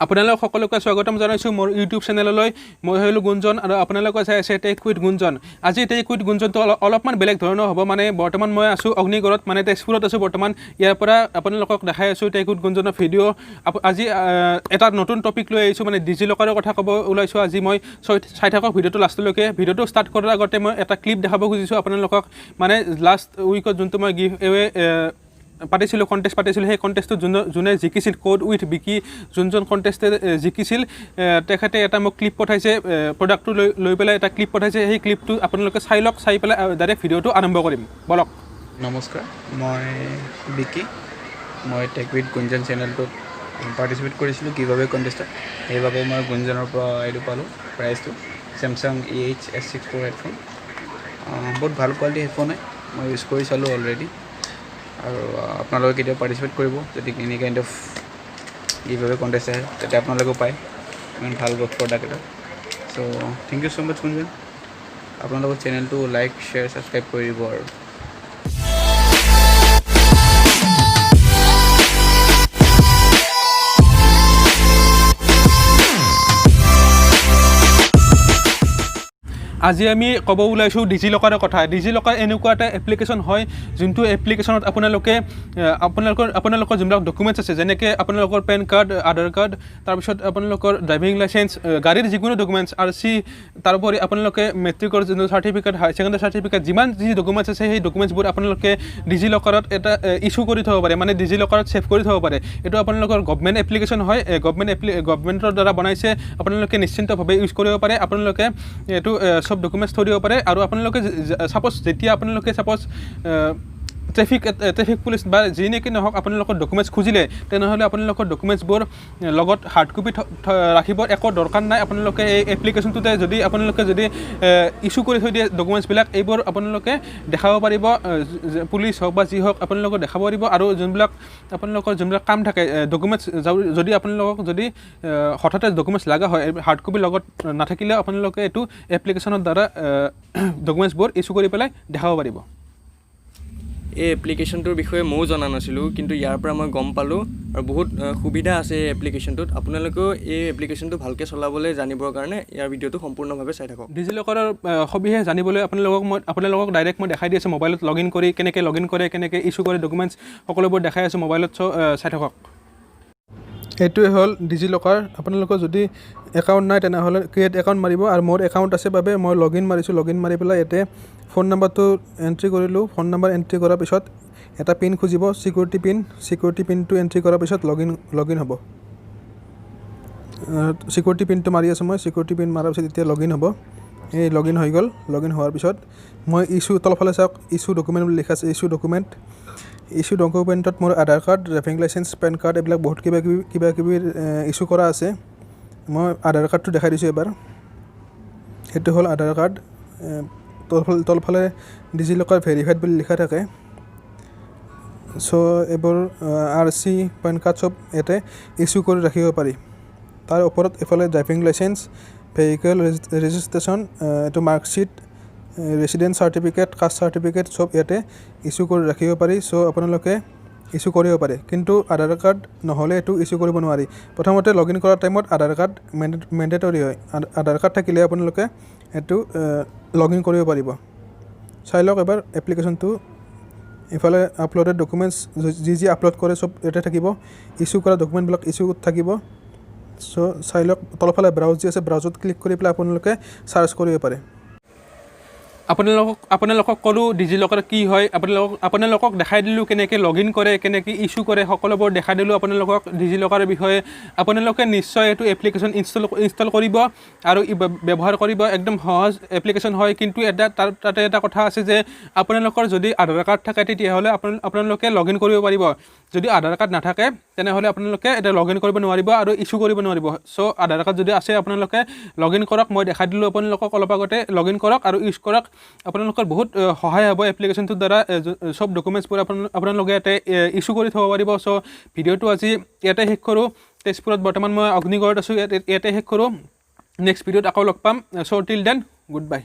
আপোনালোক সকলোকে স্বাগতম জনাইছোঁ মোৰ ইউটিউব চেনেললৈ মই হলো গুঞ্জন আৰু আপোনালোকে চাই আছে টেক উইথ গুঞ্জন আজি টেক উইথ গুঞ্জনটো অলপমান বেলেগ ধৰণৰ হ'ব মানে বৰ্তমান মই আছো অগ্নিগড়ত মানে তেজপুৰত আছো বৰ্তমান ইয়াৰ পৰা আপোনালোকক দেখাই আছো টেক উইথ গুঞ্জনৰ ভিডিঅ' আজি এটা নতুন টপিক লৈ আহিছো মানে ডিজিলকাৰৰ কথা ক'ব ওলাইছো আজি মই চাই থাকক ভিডিঅ'টো লাষ্টলৈকে ভিডিঅ'টো ষ্টাৰ্ট কৰাৰ আগতে মই এটা ক্লিপ দেখাব খুজিছোঁ আপোনালোকক মানে লাষ্ট উইকত যোনটো মই গিভ এৱে পাতিছিলোঁ কণ্টেষ্ট পাতিছিলোঁ সেই কণ্টেষ্টটো যোনে জিকিছিল কোড উইথ বিকি যোনজন কণ্টেষ্টে জিকিছিল তেখেতে এটা মোক ক্লিপ পঠাইছে প্ৰডাক্টটো লৈ পেলাই এটা ক্লিপ পঠাইছে সেই ক্লিপটো আপোনালোকে চাই লওক চাই পেলাই ডাইৰেক্ট ভিডিঅ'টো আৰম্ভ কৰিম বলক নমস্কাৰ মই বিকি মই টেক উইথ গুঞ্জন চেনেলটোত পাৰ্টিচিপেট কৰিছিলোঁ কিভাৱে কণ্টেষ্টত সেইবাবে মই গুঞ্জনৰ পৰা এইটো পালোঁ প্ৰাইজটো চেমচাং EH-S64 হেডফোন বহুত ভাল কোৱালিটি হেডফোন হয় মই ইউজ কৰি চালোঁ অলৰেডি আৰু আপোনালোকে কেতিয়াও পাৰ্টিচিপেট কৰিব যদি এনি কাইণ্ড অফ গিভএৱে কণ্টেষ্ট আহে তেতিয়া আপোনালোকেও পায় ইমান ভাল প্ৰডাক্ট এটা চ' থেংক ইউ ছ' মাছ গুঞ্জন আপোনালোকৰ চেনেলটো লাইক শ্বেয়াৰ ছাবস্ক্ৰাইব কৰি দিব আৰু আজি আমি ক'ব ওলাইছোঁ ডিজিলকাৰৰ কথা ডিজিলকাৰ এনেকুৱা এটা এপ্লিকেশ্যন হয় যোনটো এপ্লিকেশ্যনত আপোনালোকৰ যোনবিলাক ডকুমেণ্টছ আছে যেনেকৈ আপোনালোকৰ পেন কাৰ্ড আধাৰ কাৰ্ড তাৰপিছত আপোনালোকৰ ড্ৰাইভিং লাইচেঞ্চ গাড়ীৰ যিকোনো ডকুমেণ্টছ RC তাৰোপৰি আপোনালোকে মেট্ৰিকৰ যোনটো চাৰ্টিফিকেট হাই ছেকেণ্ডেৰী চাৰ্টিফিকেট যিমান যি ডকুমেণ্টছ আছে সেই ডকুমেণ্টছবোৰ আপোনালোকে ডিজিলকাৰত এটা ইছ্যু কৰি থ'ব পাৰে মানে ডিজিলকাৰত ছেভ কৰি থ'ব পাৰে এইটো আপোনালোকৰ গভমেণ্ট এপ্লিকেশ্যন হয় গভমেণ্টৰ দ্বাৰা বনাইছে আপোনালোকে নিশ্চিন্তভাৱে ইউজ কৰিব পাৰে আপোনালোকে এইটো সব ডকুমেণ্টছ থৈ দিব পাৰে আৰু আপোনালোকে ছাপ'জ যেতিয়া আপোনালোকে ট্ৰেফিক পুলিচ বা যি নেকি নহওক আপোনালোকৰ ডকুমেণ্টছ খুজিলে তেনেহ'লে আপোনালোকৰ ডকুমেণ্টছবোৰ লগত হাৰ্ড কপি ৰাখিবৰ একো দৰকাৰ নাই আপোনালোকে এই এপ্লিকেশ্যনটোতে যদি আপোনালোকে যদি ইছ্যু কৰি থৈ দিয়ে ডকুমেণ্টছবিলাক এইবোৰ আপোনালোকে দেখাব পাৰিব পুলিচ হওক বা যি হওক আপোনালোকে দেখাব পাৰিব আৰু আপোনালোকৰ যোনবিলাক কাম থাকে ডকুমেণ্টছ যদি আপোনালোকক যদি হঠাতে ডকুমেণ্টছ লগা হয় হাৰ্ড কপি লগত নাথাকিলেও আপোনালোকে এইটো এপ্লিকেশ্যনৰ দ্বাৰা ডকুমেণ্টছবোৰ ইছ্যু কৰি পেলাই দেখাব পাৰিব এই এপ্লিকেশ্যনটোৰ বিষয়ে ময়ো জনা নাছিলোঁ কিন্তু ইয়াৰ পৰা মই গম পালোঁ আৰু বহুত সুবিধা আছে এই এপ্লিকেশ্যনটোত আপোনালোকেও এই এপ্লিকেশ্যনটো ভালকৈ চলাবলৈ জানিবৰ কাৰণে ইয়াৰ ভিডিঅ'টো সম্পূৰ্ণভাৱে চাই থাকক ডিজিলকাৰৰ সবিশেষ জানিবলৈ আপোনালোকক ডাইৰেক্ট মই দেখাই দি আছোঁ মোবাইলত লগ ইন কৰি কেনেকৈ লগ ইন কৰে কেনেকৈ ইছ্যু কৰে ডকুমেণ্টছ সকলোবোৰ দেখাই আছোঁ মোবাইলত চাই থাকক এইটোৱে হ'ল ডিজিলকাৰ আপোনালোকৰ যদি একাউণ্ট নাই তেনেহ'লে ক্ৰিয়েট একাউণ্ট মাৰিব আৰু মোৰ একাউণ্ট আছে বাবে মই লগ ইন মাৰিছোঁ লগ ইন মাৰি পেলাই ইয়াতে ফোন নাম্বাৰটো এণ্ট্ৰি কৰিলোঁ ফোন নাম্বাৰ এণ্ট্ৰি কৰাৰ পিছত এটা পিন খুজিব চিকিউৰিটি পিনটো এণ্ট্ৰি কৰাৰ পিছত লগ ইন হ'ব চিকিউৰিটি পিনটো মাৰি আছোঁ মই চিকিউৰিটি পিন মাৰাৰ পিছত এতিয়া লগ ইন হ'ব এই লগ ইন হৈ গ'ল লগ ইন হোৱাৰ পিছত মই ইছ্যু তলফালে চাওক ইছ্যু ডকুমেণ্ট বুলি লিখা আছে ইছ্যু ডকুমেণ্টত মোৰ Aadhaar card driving licence PAN card এইবিলাক বহুত কিবা কিবি ইছ্যু কৰা আছে মই আধাৰ কাৰ্ডটো দেখাই দিছোঁ এবাৰ সেইটো হ'ল আধাৰ কাৰ্ড তলফালে ডিজিলকাৰ ভেৰিফাইড বুলি লিখা থাকে চ' এইবোৰ RC পেন কাৰ্ড চব ইয়াতে ইছ্যু কৰি ৰাখিব পাৰি তাৰ ওপৰত এইফালে ড্ৰাইভিং লাইচেঞ্চ ভেহিকেল ৰেজিষ্ট্ৰেশ্যন এইটো marksheet resident certificate caste certificate চব ইয়াতে ইছ্যু কৰি ৰাখিব পাৰি চ' আপোনালোকে ইছ্যু কৰিব পাৰে কিন্তু আধাৰ কাৰ্ড নহ'লে এইটো ইছ্যু কৰিব নোৱাৰি প্ৰথমতে লগ ইন কৰাৰ টাইমত আধাৰ কাৰ্ড মেণ্ডেটৰী হয় আধাৰ কাৰ্ড থাকিলে আপোনালোকে এইটো লগ ইন কৰিব পাৰিব চাই লওক এবাৰ এপ্লিকেশ্যনটো ইফালে আপলোডেড ডকুমেণ্টছ যি আপলোড কৰে চব ইয়াতে থাকিব ইছ্যু কৰা ডকুমেণ্টবিলাক ইছ্যু থাকিব চ' চাই লওক তলফালে ব্ৰাউজ যি আছে ব্ৰাউজত ক্লিক কৰি পেলাই আপোনালোকে চাৰ্চ কৰিব পাৰে আপোনালোকক ক'লোঁ ডিজিলকাৰ কি হয় আপোনালোকক দেখাই দিলোঁ কেনেকৈ লগ ইন কৰে কেনেকৈ ইছ্যু কৰে সকলোবোৰ দেখাই দিলোঁ আপোনালোকক ডিজিলকাৰৰ বিষয়ে আপোনালোকে নিশ্চয় এইটো এপ্লিকেশ্যন ইনষ্টল কৰিব আৰু ব্যৱহাৰ কৰিব একদম সহজ এপ্লিকেশ্যন হয় কিন্তু তাতে এটা কথা আছে যে আপোনালোকৰ যদি আধাৰ কাৰ্ড থাকে তেতিয়াহ'লে আপোনালোকে লগ ইন কৰিব পাৰিব যদি আধাৰ কাৰ্ড নাথাকে তেনেহ'লে আপোনালোকে এটা লগ ইন কৰিব নোৱাৰিব আৰু ইছ্যু কৰিব নোৱাৰিব চ' আধাৰ কাৰ্ড যদি আছে আপোনালোকে লগ ইন কৰক মই দেখাই দিলোঁ আপোনালোকক অলপ আগতে লগ ইন কৰক আৰু ইউজ কৰক আপোনালোকৰ বহুত সহায় হ'ব এপ্লিকেশ্যনটোৰ দ্বাৰা সব ডকুমেণ্টছবোৰ আপোনালোকে ইয়াতে ইছ্যু কৰি থ'ব পাৰিব চ' ভিডিঅ'টো আজি ইয়াতে শেষ কৰোঁ তেজপুৰত বৰ্তমান মই অগ্নিগড়ত আছোঁ ইয়াতে শেষ কৰোঁ নেক্সট ভিডিঅ'ত আকৌ লগ পাম চ' টিল দেন গুড বাই